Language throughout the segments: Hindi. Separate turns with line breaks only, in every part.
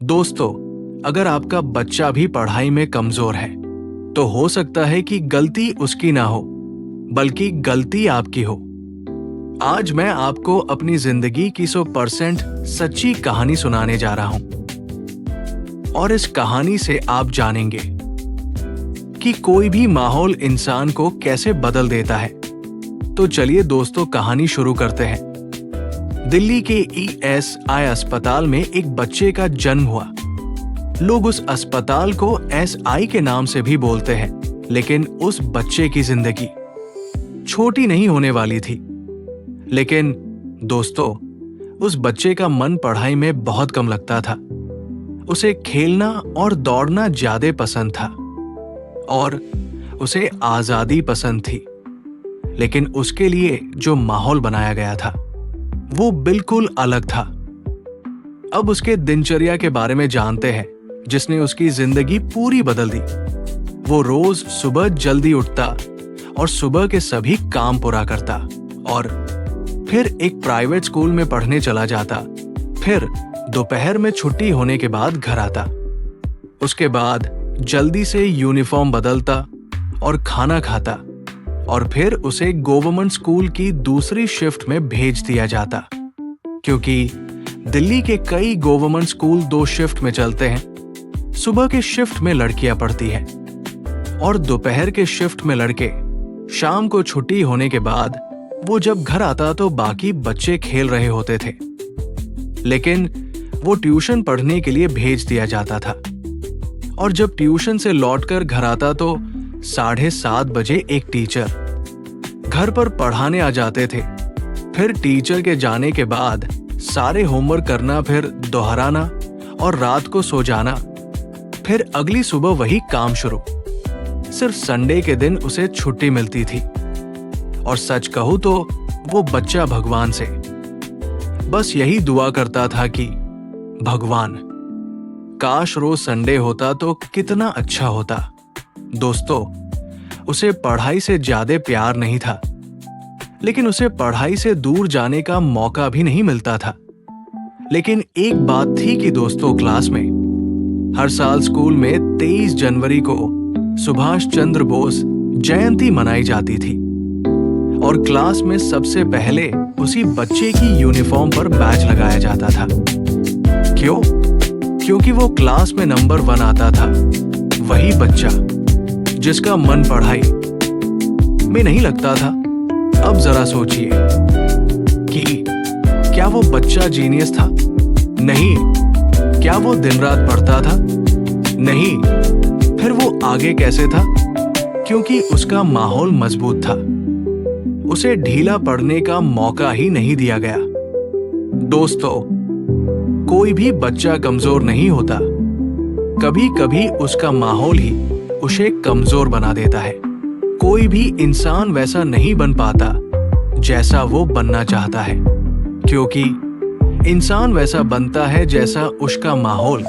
दोस्तों, अगर आपका बच्चा भी पढ़ाई में कमजोर है तो हो सकता है कि गलती उसकी ना हो बल्कि गलती आपकी हो। आज मैं आपको अपनी जिंदगी की 100% सच्ची कहानी सुनाने जा रहा हूं और इस कहानी से आप जानेंगे कि कोई भी माहौल इंसान को कैसे बदल देता है। तो चलिए दोस्तों, कहानी शुरू करते हैं। दिल्ली के ESI अस्पताल में एक बच्चे का जन्म हुआ। लोग उस अस्पताल को SI के नाम से भी बोलते हैं, लेकिन उस बच्चे की जिंदगी छोटी नहीं होने वाली थी। लेकिन दोस्तों, उस बच्चे का मन पढ़ाई में बहुत कम लगता था। उसे खेलना और दौड़ना ज्यादा पसंद था और उसे आजादी पसंद थी। लेकिन उसके लिए जो माहौल बनाया गया था वो बिल्कुल अलग था। अब उसके दिनचर्या के बारे में जानते हैं, जिसने उसकी जिंदगी पूरी बदल दी। वो रोज सुबह जल्दी उठता और सुबह के सभी काम पूरा करता और फिर एक प्राइवेट स्कूल में पढ़ने चला जाता। फिर दोपहर में छुट्टी होने के बाद घर आता। उसके बाद जल्दी से यूनिफॉर्म बदलता और खाना खाता और फिर उसे गवर्नमेंट स्कूल की दूसरी शिफ्ट में भेज दिया जाता, क्योंकि दिल्ली के कई गवर्नमेंट स्कूल 2 शिफ्ट में चलते हैं। सुबह के शिफ्ट में लड़कियां पढ़ती हैं और दोपहर के शिफ्ट में लड़के। शाम को छुट्टी होने के बाद वो जब घर आता तो बाकी बच्चे खेल रहे होते थे, लेकिन वो ट्यूशन पढ़ने के लिए भेज दिया जाता था। और जब ट्यूशन से लौटकर घर आता तो 7:30 बजे एक टीचर घर पर पढ़ाने आ जाते थे। फिर टीचर के जाने के बाद सारे होमवर्क करना, फिर दोहराना और रात को सो जाना। फिर अगली सुबह वही काम शुरू। सिर्फ संडे के दिन उसे छुट्टी मिलती थी। और सच कहूं तो वो बच्चा भगवान से बस यही दुआ करता था कि भगवान, काश रोज संडे होता तो कितना अच्छा होता। दोस्तों, उसे पढ़ाई से ज्यादा प्यार नहीं था, लेकिन उसे पढ़ाई से दूर जाने का मौका भी नहीं मिलता था। लेकिन एक बात थी कि दोस्तों, क्लास में हर साल स्कूल में 23 जनवरी को सुभाष चंद्र बोस जयंती मनाई जाती थी और क्लास में सबसे पहले उसी बच्चे की यूनिफॉर्म पर बैज लगाया जाता था। क्यों? क्योंकि वो क्लास में नंबर 1 आता था। वही बच्चा जिसका मन पढ़ाई में नहीं लगता था। अब जरा सोचिए कि क्या वो बच्चा जीनियस था? नहीं। क्या वो दिन रात पढ़ता था? नहीं। फिर वो आगे कैसे था? क्योंकि उसका माहौल मजबूत था। उसे ढीला पढ़ने का मौका ही नहीं दिया गया। दोस्तों, कोई भी बच्चा कमजोर नहीं होता। कभी कभी उसका माहौल ही उसे कमजोर बना देता है। कोई भी इंसान वैसा नहीं बन पाता जैसा वो बनना चाहता है, क्योंकि इंसान वैसा बनता है जैसा उसका माहौल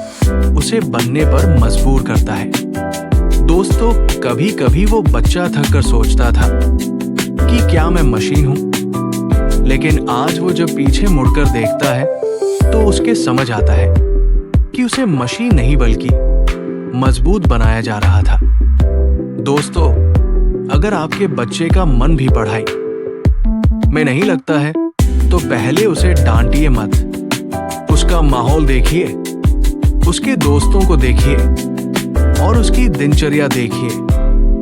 उसे बनने पर मजबूर करता है। दोस्तों, कभी कभी वो बच्चा थक कर सोचता था कि क्या मैं मशीन हूं? लेकिन आज वो जब पीछे मुड़कर देखता है तो उसके समझ आता है कि उसे मशीन नहीं बल्कि मजबूत बनाया जा रहा था। दोस्तों, अगर आपके बच्चे का मन भी पढ़ाई में नहीं लगता है तो पहले उसे डांटिए मत। उसका माहौल देखिए, उसके दोस्तों को देखिए और उसकी दिनचर्या देखिए,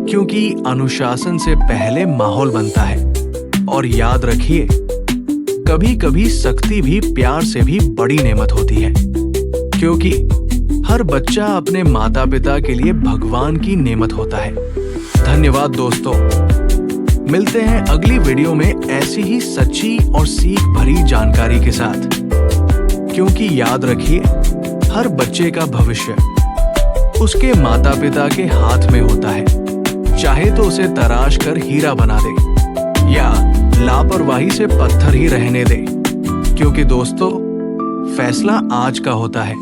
क्योंकि अनुशासन से पहले माहौल बनता है। और याद रखिए, कभी कभी सख्ती भी प्यार से भी बड़ी नेमत होती है, क्योंकि हर बच्चा अपने माता पिता के लिए भगवान की नेमत होता है। धन्यवाद दोस्तों। मिलते हैं अगली वीडियो में ऐसी ही सच्ची और सीख भरी जानकारी के साथ, क्योंकि याद रखिए, हर बच्चे का भविष्य उसके माता पिता के हाथ में होता है। चाहे तो उसे तराश कर हीरा बना दे या लापरवाही से पत्थर ही रहने दे, क्योंकि दोस्तों, फैसला आज का होता है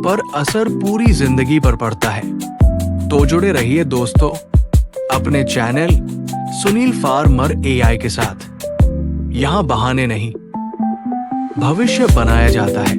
पर असर पूरी जिंदगी पर पड़ता है। तो जुड़े रहिए दोस्तों अपने चैनल सुनील फार्मर AI के साथ। यहाँ बहाने नहीं, भविष्य बनाया जाता है।